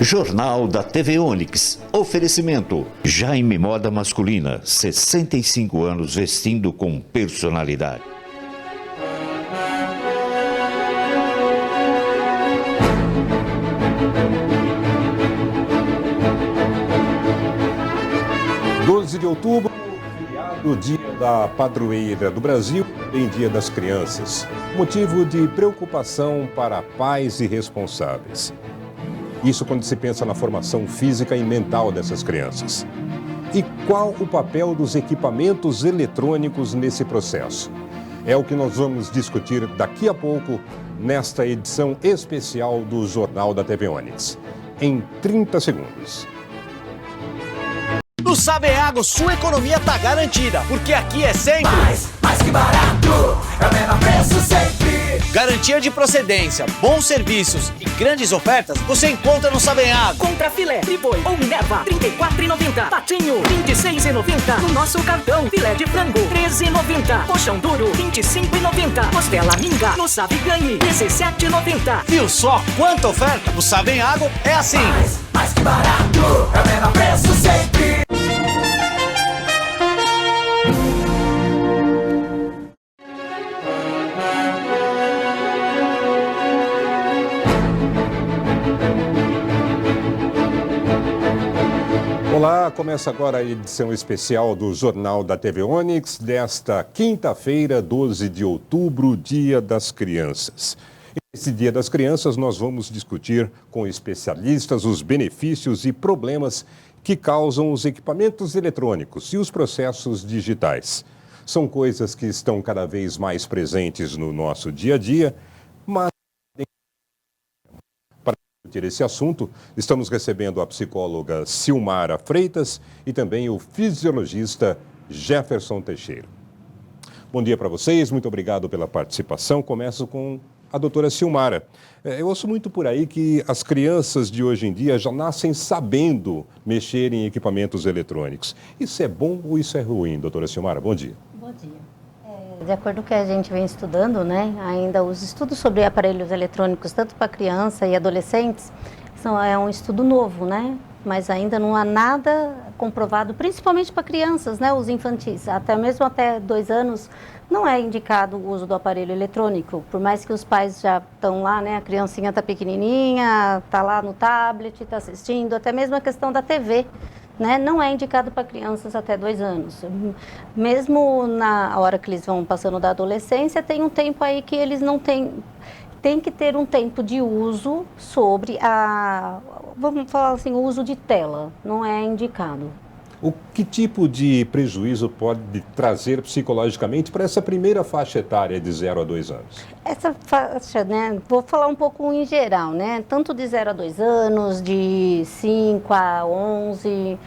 Jornal da TV Onix. Oferecimento. Jaime Moda Masculina. 65 anos vestindo com personalidade. De outubro, feriado, dia da padroeira do Brasil, em Dia das Crianças. Motivo de preocupação para pais e responsáveis. Isso quando se pensa na formação física e mental dessas crianças. E qual o papel dos equipamentos eletrônicos nesse processo? É o que nós vamos discutir daqui a pouco nesta edição especial do Jornal da TV Onix. Em 30 segundos. No Saveago, sua economia tá garantida, porque aqui é sempre mais que barato, é o menor preço sempre. Garantia de procedência, bons serviços e grandes ofertas você encontra no Saveago. Contra filé, triboi ou Minerva, R$ 34,90. Patinho, R$ 26,90. No nosso cartão, filé de frango, R$ 13,90. Coxão duro, R$ 25,90. Costela minga, no Sabe Ganhe, R$ 17,90. Viu só quanta oferta? No Saveago é assim. Mais que barato, é o menor preço sempre. Olá, começa agora a edição especial do Jornal da TV Onix desta quinta-feira, 12 de outubro, Dia das Crianças. Nesse Dia das Crianças, nós vamos discutir com especialistas os benefícios e problemas que causam os equipamentos eletrônicos e os processos digitais. São coisas que estão cada vez mais presentes no nosso dia a dia, mas para discutir esse assunto, estamos recebendo a psicóloga Silmara Freitas e também o fisiologista Jefferson Teixeira. Bom dia para vocês, muito obrigado pela participação. Começo com a doutora Silmara. Eu ouço muito por aí que as crianças de hoje em dia já nascem sabendo mexer em equipamentos eletrônicos. Isso é bom ou isso é ruim, doutora Silmara? Bom dia. Bom dia. De acordo com o que a gente vem estudando, né, ainda os estudos sobre aparelhos eletrônicos, tanto para criança e adolescentes, é um estudo novo, né? Mas ainda não há nada comprovado, principalmente para crianças, né, os infantis. Mesmo até 2 anos, não é indicado o uso do aparelho eletrônico. Por mais que os pais já estão lá, né, a criancinha está pequenininha, está lá no tablet, está assistindo, até mesmo a questão da TV, né, não é indicado para crianças até 2 anos. Mesmo na hora que eles vão passando da adolescência, tem um tempo aí que eles não têm... Tem que ter um tempo de uso sobre vamos falar assim, o uso de tela, não é indicado. O que tipo de prejuízo pode trazer psicologicamente para essa primeira faixa etária de 0 a 2 anos? Essa faixa, né, vou falar um pouco em geral, né, tanto de 0 a 2 anos, de 5 a 11,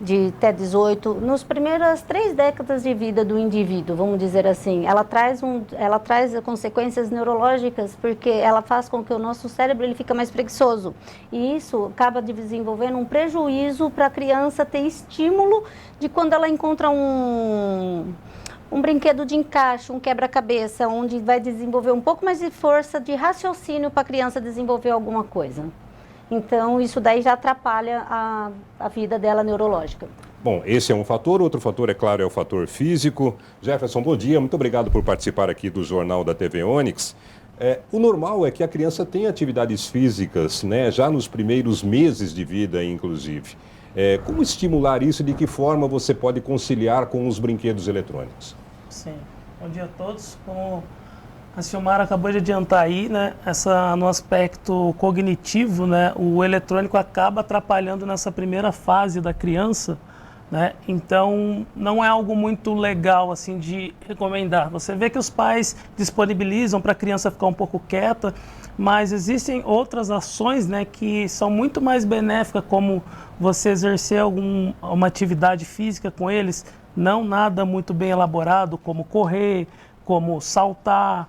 de até 18, nas primeiras 3 décadas de vida do indivíduo, vamos dizer assim, ela traz consequências neurológicas, porque ela faz com que o nosso cérebro ele fica mais preguiçoso, e isso acaba desenvolvendo um prejuízo para a criança ter estímulo de quando ela encontra um brinquedo de encaixe, um quebra-cabeça, onde vai desenvolver um pouco mais de força de raciocínio para a criança desenvolver alguma coisa. Então, isso daí já atrapalha a vida dela neurológica. Bom, esse é um fator. Outro fator, é claro, é o fator físico. Jefferson, bom dia. Muito obrigado por participar aqui do Jornal da TV Onix. O normal é que a criança tenha atividades físicas, né, já nos primeiros meses de vida, inclusive. Como estimular isso? De que forma você pode conciliar com os brinquedos eletrônicos? Sim. Bom dia a todos. Como a Silmara acabou de adiantar aí, né, no aspecto cognitivo, né, o eletrônico acaba atrapalhando nessa primeira fase da criança, né, então não é algo muito legal assim de recomendar. Você vê que os pais disponibilizam para a criança ficar um pouco quieta, mas existem outras ações, né, que são muito mais benéficas, como você exercer uma atividade física com eles, não nada muito bem elaborado, como correr, como saltar.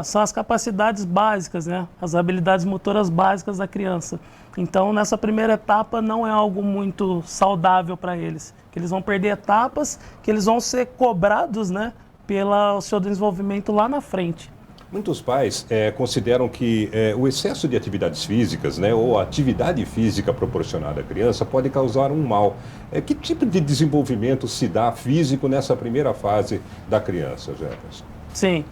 São as capacidades básicas, né? As habilidades motoras básicas da criança. Então, nessa primeira etapa, não é algo muito saudável para eles. Que eles vão perder etapas, que eles vão ser cobrados, né, pelo seu desenvolvimento lá na frente. Muitos pais consideram que o excesso de atividades físicas, né, ou a atividade física proporcionada à criança pode causar um mal. Que tipo de desenvolvimento se dá físico nessa primeira fase da criança, Jefferson? Sim.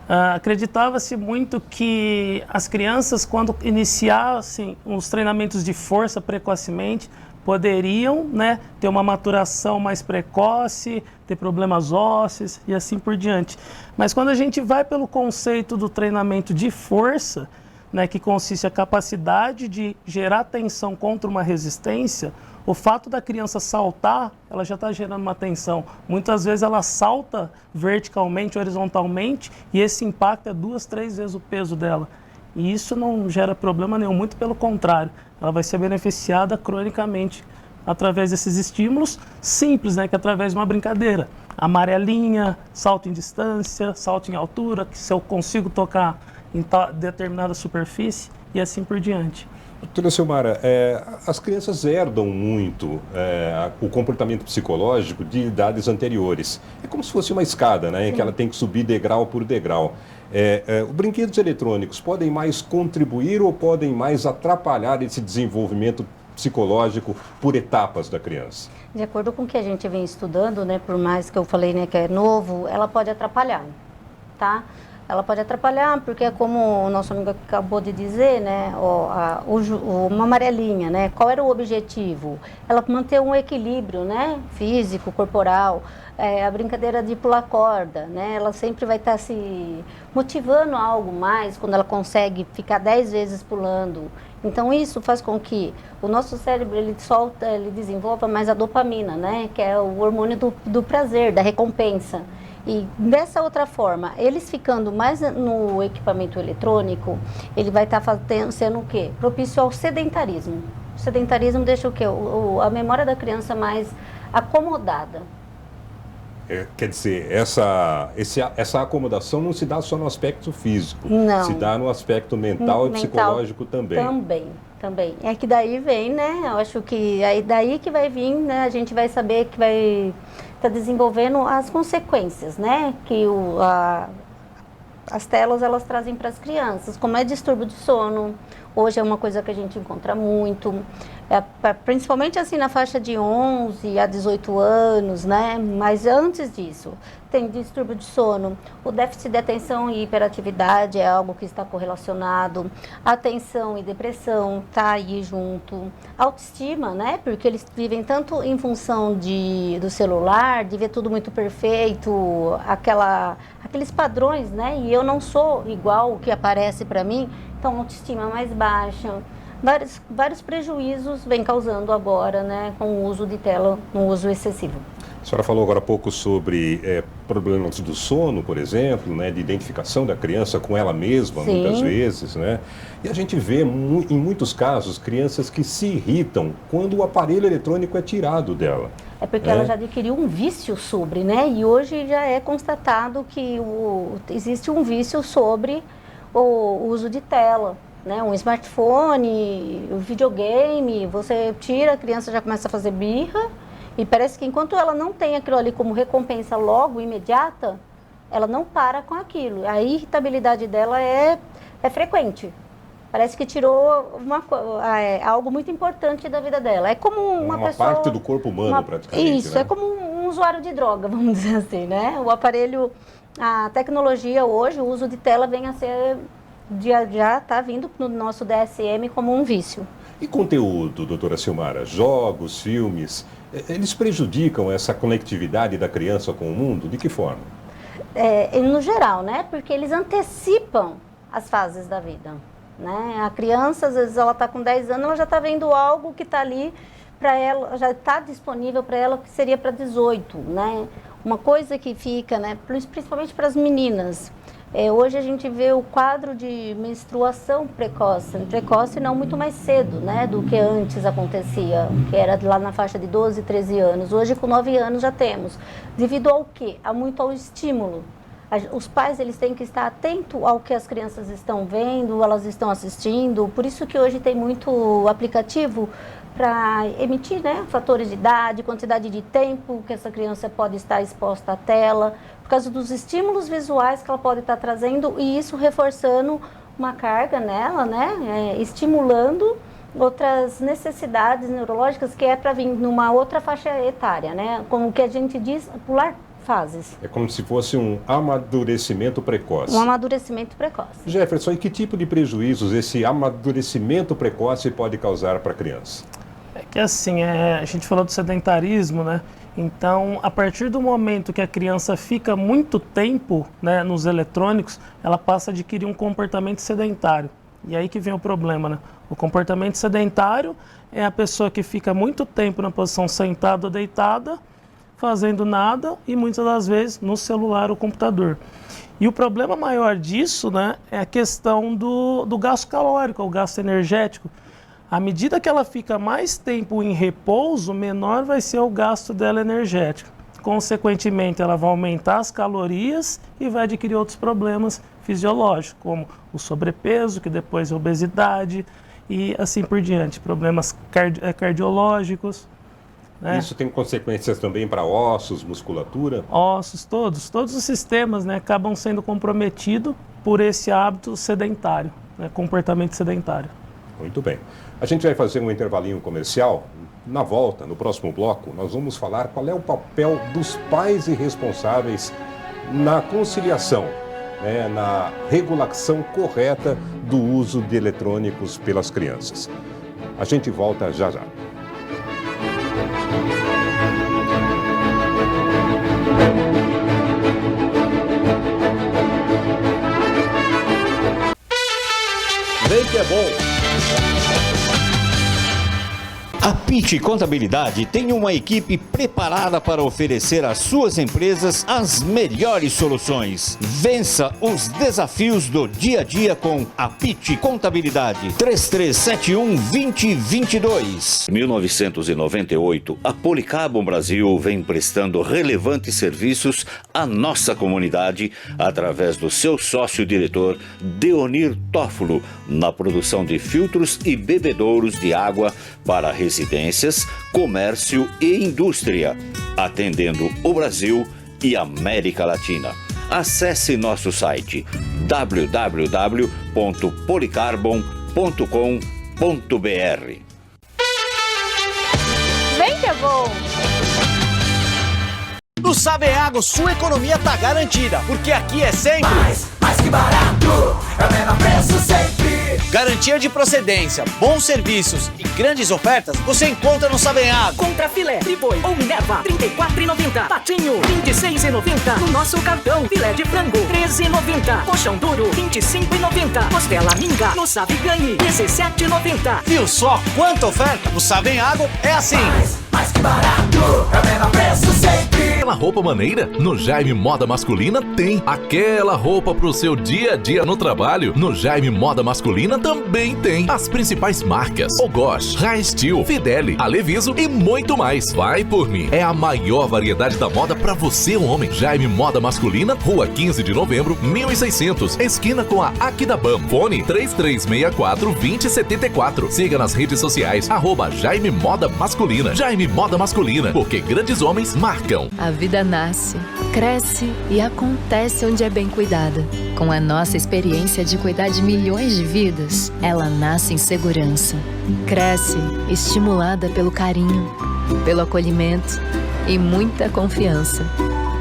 Acreditava-se muito que as crianças, quando iniciassem os treinamentos de força precocemente, poderiam, né, ter uma maturação mais precoce, ter problemas ósseos e assim por diante. Mas quando a gente vai pelo conceito do treinamento de força, né, que consiste a capacidade de gerar tensão contra uma resistência, o fato da criança saltar, ela já está gerando uma tensão. Muitas vezes ela salta verticalmente, horizontalmente, e esse impacto é 2, 3 vezes o peso dela. E isso não gera problema nenhum, muito pelo contrário. Ela vai ser beneficiada cronicamente através desses estímulos simples, né, que é através de uma brincadeira. Amarelinha, salto em distância, salto em altura, que se eu consigo tocar em determinada superfície e assim por diante. Doutora Silmara, as crianças herdam muito o comportamento psicológico de idades anteriores. É como se fosse uma escada, né, em que ela tem que subir degrau por degrau. Os brinquedos eletrônicos podem mais contribuir ou podem mais atrapalhar esse desenvolvimento psicológico por etapas da criança? De acordo com o que a gente vem estudando, né, por mais que eu falei, né, que é novo, ela pode atrapalhar, tá? Ela pode atrapalhar porque, como o nosso amigo acabou de dizer, né, uma amarelinha, né, qual era o objetivo? Ela manter um equilíbrio, né, físico, corporal, a brincadeira de pular corda, né, ela sempre vai estar se motivando a algo mais quando ela consegue ficar 10 vezes pulando. Então isso faz com que o nosso cérebro ele desenvolva mais a dopamina, né, que é o hormônio do prazer, da recompensa. E dessa outra forma, eles ficando mais no equipamento eletrônico, ele vai estar sendo o quê? Propício ao sedentarismo. O sedentarismo deixa o quê? A memória da criança mais acomodada. Quer dizer, essa acomodação não se dá só no aspecto físico, não. Se dá no aspecto mental e psicológico também. Também. É que daí vem, né? Eu acho que daí que vai vir, né? A gente vai saber que vai estar desenvolvendo as consequências, né? Que as telas elas trazem para as crianças, como é distúrbio de sono. Hoje é uma coisa que a gente encontra muito, principalmente assim na faixa de 11 a 18 anos, né? Mas antes disso, tem distúrbio de sono, o déficit de atenção e hiperatividade é algo que está correlacionado, atenção e depressão está aí junto, autoestima, né? Porque eles vivem tanto em função do celular, de ver tudo muito perfeito, aqueles padrões, né? E eu não sou igual o que aparece para mim, então autoestima mais baixa. Vários prejuízos vem causando agora, né, com o uso de tela, no uso excessivo. A senhora falou agora há pouco sobre problemas do sono, por exemplo, né, de identificação da criança com ela mesma, sim, muitas vezes, né? E a gente vê, em muitos casos, crianças que se irritam quando o aparelho eletrônico é tirado dela. É porque ela já adquiriu um vício sobre, né? E hoje já é constatado que existe um vício sobre o uso de tela. Né, um smartphone, um videogame, você tira, a criança já começa a fazer birra e parece que enquanto ela não tem aquilo ali como recompensa logo, imediata, ela não para com aquilo. A irritabilidade dela é frequente. Parece que tirou algo muito importante da vida dela. É como uma pessoa... parte do corpo humano, praticamente. Isso, né? É como um usuário de droga, vamos dizer assim, né? O aparelho, a tecnologia hoje, o uso de tela vem a ser... já está vindo no nosso DSM como um vício. E conteúdo, doutora Silmara? Jogos, filmes, eles prejudicam essa conectividade da criança com o mundo? De que forma? No geral, né? Porque eles antecipam as fases da vida. Né? A criança, às vezes, ela está com 10 anos, ela já está vendo algo que está ali para ela, já está disponível para ela, que seria para 18, né? Uma coisa que fica, né, principalmente para as meninas, hoje a gente vê o quadro de menstruação precoce não muito mais cedo, né, do que antes acontecia, que era lá na faixa de 12, 13 anos. Hoje, com 9 anos, já temos. Devido ao quê? Muito ao estímulo. Os pais eles têm que estar atentos ao que as crianças estão vendo, elas estão assistindo. Por isso que hoje tem muito aplicativo para emitir, né, fatores de idade, quantidade de tempo que essa criança pode estar exposta à tela, por causa dos estímulos visuais que ela pode estar trazendo, e isso reforçando uma carga nela, né, estimulando outras necessidades neurológicas que é para vir numa outra faixa etária, né, como que a gente diz, pular fases. É como se fosse um amadurecimento precoce. Um amadurecimento precoce. Jefferson, e que tipo de prejuízos esse amadurecimento precoce pode causar para a criança? É que assim, a gente falou do sedentarismo, né? Então, a partir do momento que a criança fica muito tempo, né, nos eletrônicos, ela passa a adquirir um comportamento sedentário. E aí que vem o problema, né? O comportamento sedentário é a pessoa que fica muito tempo na posição sentada ou deitada, fazendo nada e muitas das vezes no celular ou computador. E o problema maior disso, né, é a questão do gasto calórico, o gasto energético. À medida que ela fica mais tempo em repouso, menor vai ser o gasto dela energético. Consequentemente, ela vai aumentar as calorias e vai adquirir outros problemas fisiológicos, como o sobrepeso, que depois é obesidade, e assim por diante, problemas cardiológicos. Né? Isso tem consequências também para ossos, musculatura? Ossos, todos os sistemas, né, acabam sendo comprometidos por esse hábito sedentário, né, comportamento sedentário. Muito bem. A gente vai fazer um intervalinho comercial. Na volta, no próximo bloco, nós vamos falar qual é o papel dos pais e responsáveis na conciliação, né, na regulação correta do uso de eletrônicos pelas crianças. A gente volta já já. Vem que é bom! A Pitti Contabilidade tem uma equipe preparada para oferecer às suas empresas as melhores soluções. Vença os desafios do dia a dia com a Pitti Contabilidade. 3371-2022. Em 1998, a Policarbon Brasil vem prestando relevantes serviços à nossa comunidade através do seu sócio-diretor Deonir Tófolo na produção de filtros e bebedouros de água para residências, comércio e indústria, atendendo o Brasil e América Latina. Acesse nosso site www.policarbon.com.br. Vem que é bom! No Saveago, sua economia tá garantida, porque aqui é sempre mais que barato, é o menor preço sempre. Garantia de procedência, bons serviços e grandes ofertas você encontra no Saveago. Contra filé, triboi ou Minerva, R$ 34,90. Patinho, R$ 26,90. No nosso cartão, filé de frango, R$ 13,90. Colchão duro, R$ 25,90. Costela minga, no Sabe Ganhe, R$ 17,90. Viu só quanta oferta? No Saveago é assim. Mais que barato, é o menor preço sempre. Aquela roupa maneira? No Jaime Moda Masculina tem. Aquela roupa pro seu dia a dia no trabalho? No Jaime Moda Masculina também tem. As principais marcas: Ogosh, Raestil, Fideli, Aleviso e muito mais. Vai por mim. É a maior variedade da moda pra você, homem. Jaime Moda Masculina, Rua 15 de Novembro, 1600, esquina com a Aquidabam. Fone 3364-2074. Siga nas redes sociais, @Jaime Moda Masculina. Jaime Moda Masculina, porque grandes homens marcam. A vida nasce, cresce e acontece onde é bem cuidada. Com a nossa experiência de cuidar de milhões de vidas, ela nasce em segurança. Cresce estimulada pelo carinho, pelo acolhimento e muita confiança.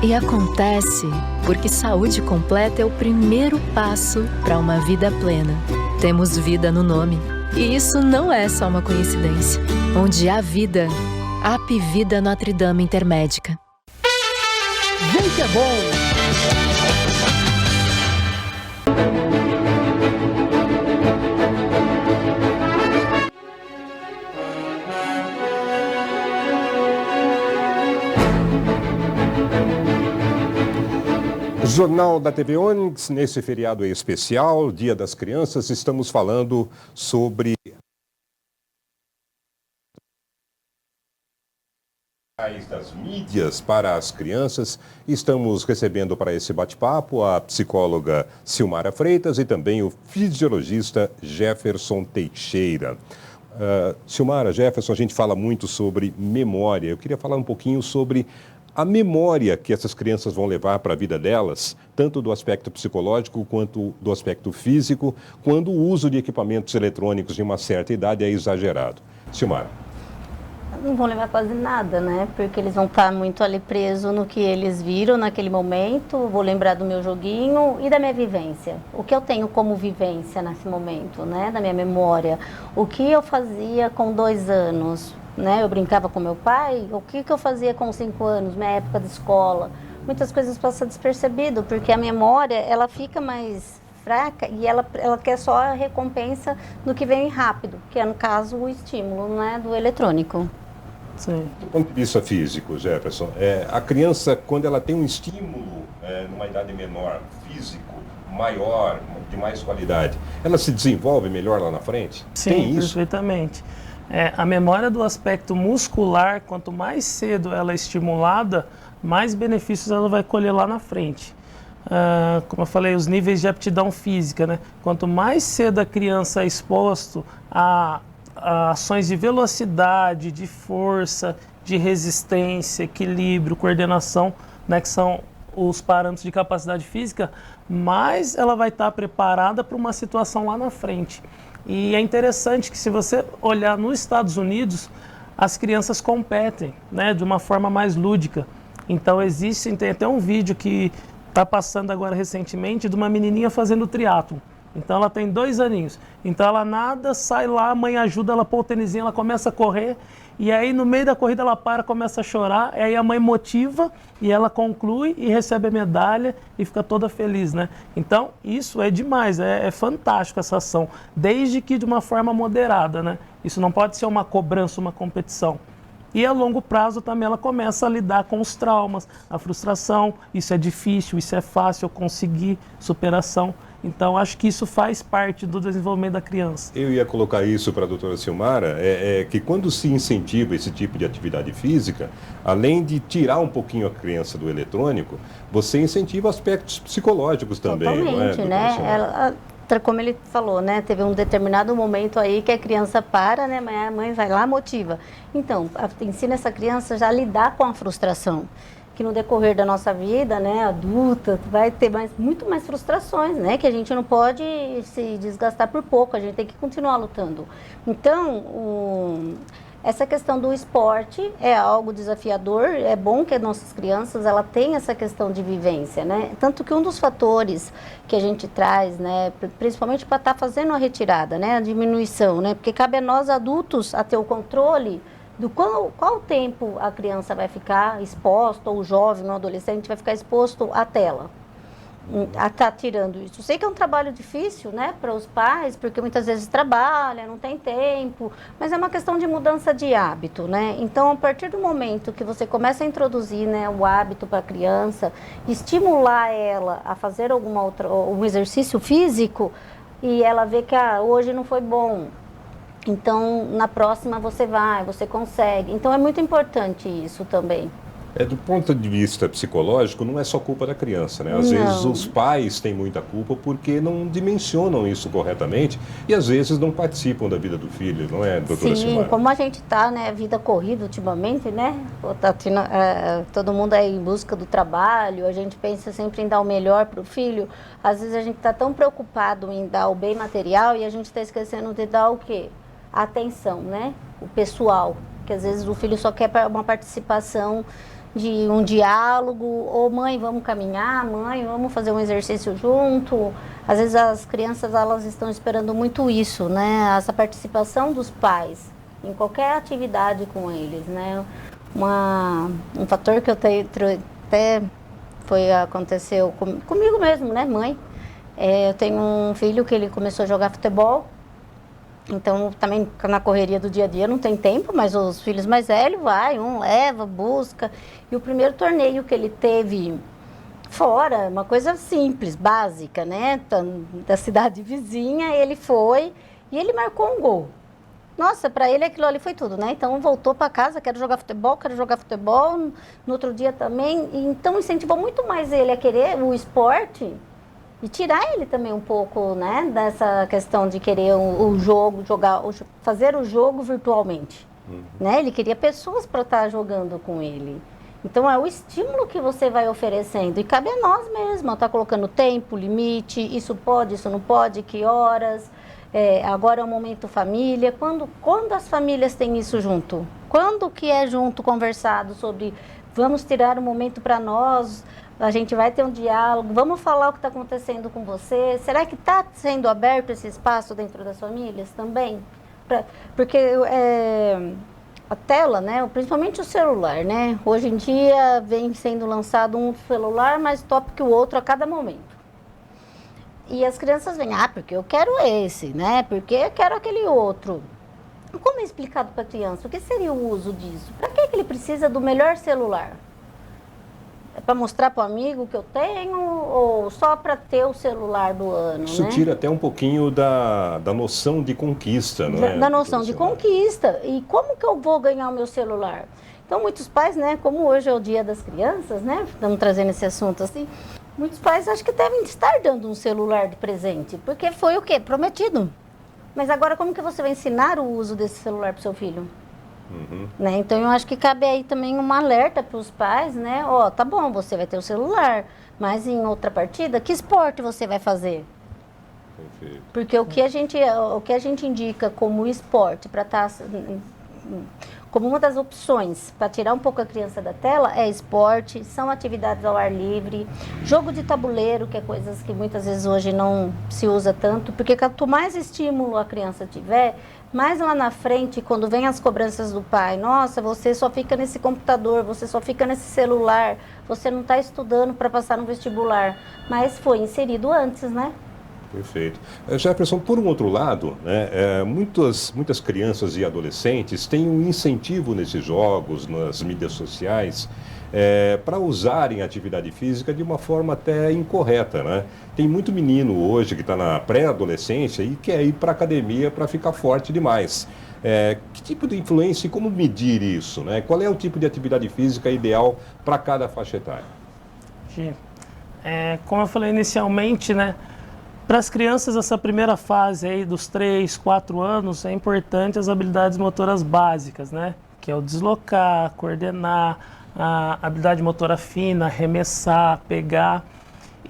E acontece porque saúde completa é o primeiro passo para uma vida plena. Temos vida no nome. E isso não é só uma coincidência. Onde há vida, há Apivida Notre Dame Intermédica. Vem que é bom! Jornal da TV Onix, nesse feriado especial, Dia das Crianças, estamos falando sobre das mídias para as crianças. Estamos recebendo para esse bate-papo a psicóloga Silmara Freitas e também o fisiologista Jefferson Teixeira. Silmara, Jefferson, a gente fala muito sobre memória. Eu queria falar um pouquinho sobre a memória que essas crianças vão levar para a vida delas, tanto do aspecto psicológico quanto do aspecto físico, quando o uso de equipamentos eletrônicos de uma certa idade é exagerado. Silmara. Não vão levar quase nada, né? Porque eles vão estar muito ali presos no que eles viram naquele momento. Vou lembrar do meu joguinho e da minha vivência. O que eu tenho como vivência nesse momento, né? Da minha memória. O que eu fazia com 2 anos, né? Eu brincava com meu pai. O que eu fazia com 5 anos, minha época de escola. Muitas coisas passam despercebido, porque a memória, ela fica mais fraca e ela quer só a recompensa do que vem rápido, que é, no caso, o estímulo, né? Do eletrônico. Sim. Do ponto de vista físico, Jefferson, a criança, quando ela tem um estímulo numa idade menor, físico, maior, de mais qualidade, ela se desenvolve melhor lá na frente? Sim, tem isso? Perfeitamente. A memória do aspecto muscular, quanto mais cedo ela é estimulada, mais benefícios ela vai colher lá na frente. Como eu falei, os níveis de aptidão física, né? Quanto mais cedo a criança é exposto a ações de velocidade, de força, de resistência, equilíbrio, coordenação, né, que são os parâmetros de capacidade física, mais ela vai estar preparada para uma situação lá na frente. E é interessante que, se você olhar nos Estados Unidos, as crianças competem, né, de uma forma mais lúdica. Então tem até um vídeo que está passando agora recentemente de uma menininha fazendo triatlon. Então ela tem 2 aninhos. Então ela nada, sai lá, a mãe ajuda ela a pôr o tênisinho, ela começa a correr. E aí no meio da corrida ela começa a chorar. E aí a mãe motiva e ela conclui e recebe a medalha e fica toda feliz, né? Então isso é demais, é fantástico essa ação. Desde que de uma forma moderada, né? Isso não pode ser uma cobrança, uma competição. E a longo prazo também ela começa a lidar com os traumas, a frustração. Isso é difícil, isso é fácil, eu consegui, superação. Então, acho que isso faz parte do desenvolvimento da criança. Eu ia colocar isso para a doutora Silmara, que quando se incentiva esse tipo de atividade física, além de tirar um pouquinho a criança do eletrônico, você incentiva aspectos psicológicos também. Totalmente, não é, né? Como ele falou, né? Teve um determinado momento aí que a criança para, né? Mas a mãe vai lá, motiva. Então, ensina essa criança já a lidar com a frustração. Que no decorrer da nossa vida, né, adulta, vai ter muito mais frustrações, né, que a gente não pode se desgastar por pouco, a gente tem que continuar lutando. Então, essa questão do esporte é algo desafiador, é bom que as nossas crianças ela tenham essa questão de vivência, né, tanto que um dos fatores que a gente traz, né, principalmente para estar fazendo a retirada, né, a diminuição, né, porque cabe a nós adultos a ter o controle do qual tempo a criança vai ficar exposta, ou o jovem, ou o adolescente vai ficar exposto à tela, a estar tirando isso. Eu sei que é um trabalho difícil, né, para os pais, porque muitas vezes trabalham, não tem tempo, mas é uma questão de mudança de hábito, né? Então, a partir do momento que você começa a introduzir, né, o hábito para a criança, estimular ela a fazer um exercício físico, e ela vê que hoje não foi bom, então, na próxima você consegue. Então, é muito importante isso também. Do ponto de vista psicológico, não é só culpa da criança, né? Às vezes os pais têm muita culpa porque não dimensionam isso corretamente e às vezes não participam da vida do filho, não é, doutora Silmara? Sim, como a gente está, né, vida corrida ultimamente, né? Todo mundo é em busca do trabalho, a gente pensa sempre em dar o melhor para o filho. Às vezes a gente está tão preocupado em dar o bem material e a gente está esquecendo de dar o quê? A atenção, né? O pessoal, que às vezes o filho só quer uma participação de um diálogo, ou mãe, vamos caminhar, mãe, vamos fazer um exercício junto. Às vezes as crianças, elas estão esperando muito isso, né? Essa participação dos pais em qualquer atividade com eles, né? Um fator que aconteceu comigo mesmo, né, mãe? Eu tenho um filho que ele começou a jogar futebol. Então, também na correria do dia a dia não tem tempo, mas os filhos mais velhos leva, busca. E o primeiro torneio que ele teve fora, uma coisa simples, básica, né? Da cidade vizinha, ele foi e ele marcou um gol. Nossa, para ele aquilo ali foi tudo, né? Então, voltou para casa, quero jogar futebol. No outro dia também. Então, incentivou muito mais ele a querer o esporte E tirar ele também um pouco, né, dessa questão de querer o jogo, fazer o jogo virtualmente. Né? Ele queria pessoas para estar jogando com ele. Então é o estímulo que você vai oferecendo. E cabe a nós mesmos, estar colocando tempo, limite, isso pode, isso não pode, que horas. Agora é o momento família. Quando as famílias têm isso junto? Quando que é junto, conversado sobre vamos tirar um momento para nós, a gente vai ter um diálogo, vamos falar o que está acontecendo com você. Será que está sendo aberto esse espaço dentro das famílias também? Porque a tela, né, principalmente o celular, né, hoje em dia vem sendo lançado um celular mais top que o outro a cada momento. E as crianças vêm, porque eu quero esse, né, porque eu quero aquele outro. Como é explicado para a criança? O que seria o uso disso? Para que ele precisa do melhor celular? É para mostrar para o amigo que eu tenho ou só para ter o celular do ano? Isso, né? Tira até um pouquinho da noção de conquista, não é? Da noção de conquista. E como que eu vou ganhar o meu celular? Então, muitos pais, né, como hoje é o Dia das Crianças, né, estamos trazendo esse assunto assim, muitos pais acho que devem estar dando um celular de presente, porque foi o quê? Prometido. Mas agora como que você vai ensinar o uso desse celular para o seu filho? Né? Então eu acho que cabe aí também um alerta para os pais, né? Tá bom, você vai ter o celular, mas em outra partida, que esporte você vai fazer? Perfeito. Porque o que a gente indica como esporte para estar como uma das opções para tirar um pouco a criança da tela é esporte, são atividades ao ar livre, jogo de tabuleiro, que é coisas que muitas vezes hoje não se usa tanto, porque quanto mais estímulo a criança tiver, mais lá na frente, quando vem as cobranças do pai, nossa, você só fica nesse computador, você só fica nesse celular, você não está estudando para passar no vestibular, mas foi inserido antes, né? Perfeito. Jefferson, por um outro lado, né, muitas crianças e adolescentes têm um incentivo nesses jogos, nas mídias sociais, para usarem a atividade física de uma forma até incorreta, né? Tem muito menino hoje que está na pré-adolescência e quer ir para a academia para ficar forte demais. Que tipo de influência e como medir isso, né? Qual é o tipo de atividade física ideal para cada faixa etária? Como eu falei inicialmente, né? Para as crianças, essa primeira fase aí dos 3, 4 anos, é importante as habilidades motoras básicas, né? Que é o deslocar, coordenar, a habilidade motora fina, arremessar, pegar.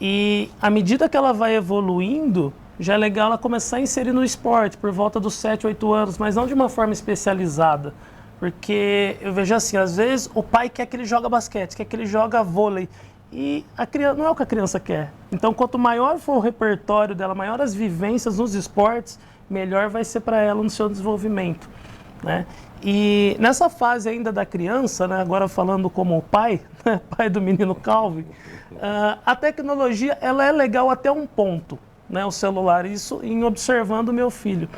E à medida que ela vai evoluindo, já é legal ela começar a inserir no esporte, por volta dos 7, 8 anos, mas não de uma forma especializada. Porque eu vejo assim, às vezes o pai quer que ele joga basquete, quer que ele joga vôlei, e a criança, não é o que a criança quer. Então, quanto maior for o repertório dela, maior as vivências nos esportes, melhor vai ser para ela no seu desenvolvimento, né? E nessa fase ainda da criança, né, agora falando como pai, né, pai do menino Calvin, a tecnologia ela é legal até um ponto, né, o celular, isso em observando o meu filho.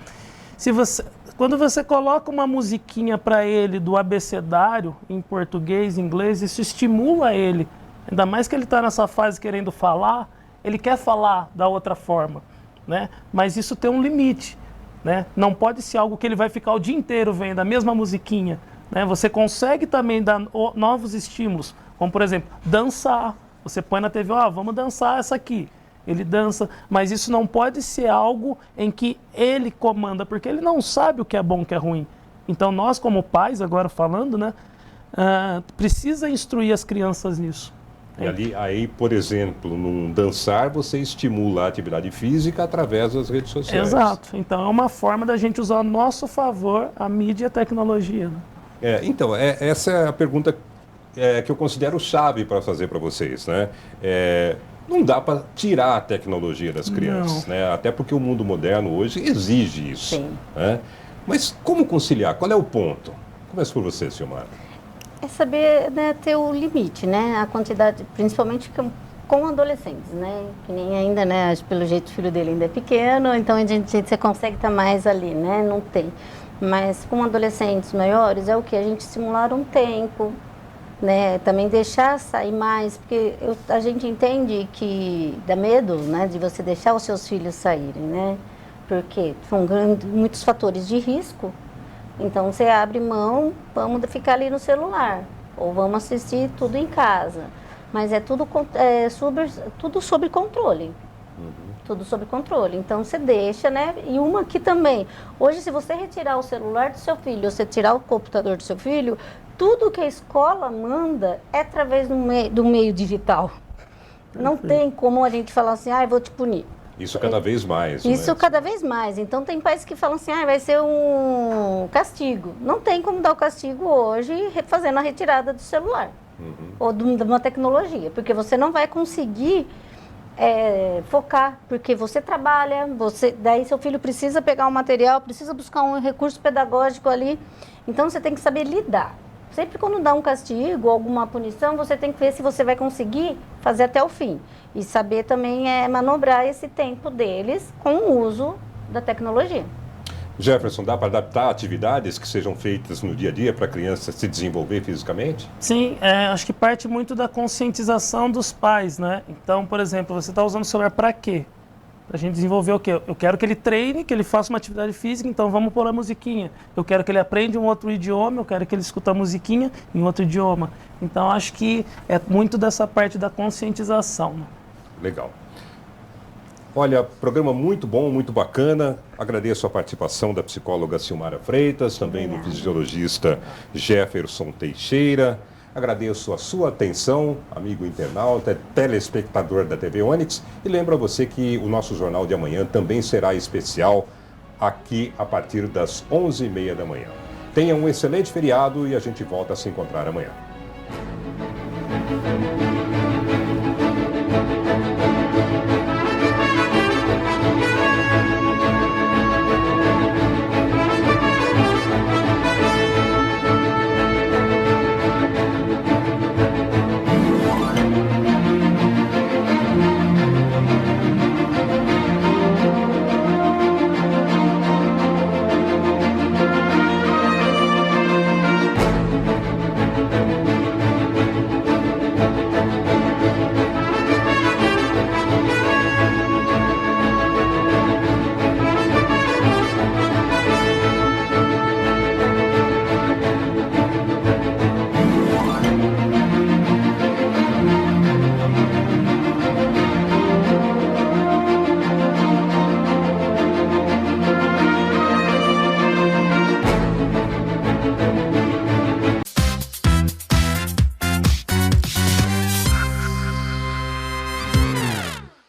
Quando você coloca uma musiquinha para ele do abecedário, em português, inglês, isso estimula ele. Ainda mais que ele está nessa fase querendo falar, ele quer falar da outra forma, né? Mas isso tem um limite, né? Não pode ser algo que ele vai ficar o dia inteiro vendo a mesma musiquinha, né? Você consegue também dar novos estímulos, como por exemplo, dançar. Você põe na TV, vamos dançar essa aqui. Ele dança, mas isso não pode ser algo em que ele comanda, porque ele não sabe o que é bom e o que é ruim. Então nós como pais, agora falando, né, precisa instruir as crianças nisso. E aí, por exemplo, num dançar, você estimula a atividade física através das redes sociais. Exato. Então, é uma forma da gente usar a nosso favor a mídia e a tecnologia. Né? Essa é a pergunta que eu considero chave para fazer para vocês, né? Não dá para tirar a tecnologia das crianças, né? Até porque o mundo moderno hoje exige isso. Sim. Né? Mas como conciliar? Qual é o ponto? Começo por você, Silmara. É saber, né, ter o limite, né, a quantidade, principalmente com adolescentes, né, que nem ainda, né, acho que pelo jeito o filho dele ainda é pequeno, então você consegue estar mais ali, né, não tem. Mas com adolescentes maiores é o que? A gente simular um tempo, né, também deixar sair mais, porque a gente entende que dá medo, né, de você deixar os seus filhos saírem, né, porque são muitos fatores de risco. Então, você abre mão, vamos ficar ali no celular, ou vamos assistir tudo em casa. Mas é tudo sob controle, Tudo sob controle. Então você deixa, né? E uma que também, hoje se você retirar o celular do seu filho, ou você tirar o computador do seu filho, tudo que a escola manda é através do meio digital. Não tem como a gente falar assim, eu vou te punir. Isso cada vez mais. Isso né? cada vez mais. Então tem pais que falam assim, vai ser um castigo. Não tem como dar o castigo hoje fazendo a retirada do celular. Ou de uma tecnologia. Porque você não vai conseguir focar, porque você trabalha, daí seu filho precisa pegar um material, precisa buscar um recurso pedagógico ali, então você tem que saber lidar. Sempre quando dá um castigo, alguma punição, você tem que ver se você vai conseguir fazer até o fim. E saber também manobrar esse tempo deles com o uso da tecnologia. Jefferson, dá para adaptar atividades que sejam feitas no dia a dia para a criança se desenvolver fisicamente? Sim, acho que parte muito da conscientização dos pais, né? Então, por exemplo, você está usando o celular para quê? Para a gente desenvolver o quê? Eu quero que ele treine, que ele faça uma atividade física, então vamos pôr a musiquinha. Eu quero que ele aprenda um outro idioma, eu quero que ele escute a musiquinha em outro idioma. Então, acho que é muito dessa parte da conscientização. Né? Legal. Olha, programa muito bom, muito bacana. Agradeço a participação da psicóloga Silmara Freitas, também do fisiologista Jefferson Teixeira. Agradeço a sua atenção, amigo internauta, telespectador da TV Onix. E lembro a você que o nosso Jornal de Amanhã também será especial aqui a partir das 11h30 da manhã. Tenha um excelente feriado e a gente volta a se encontrar amanhã.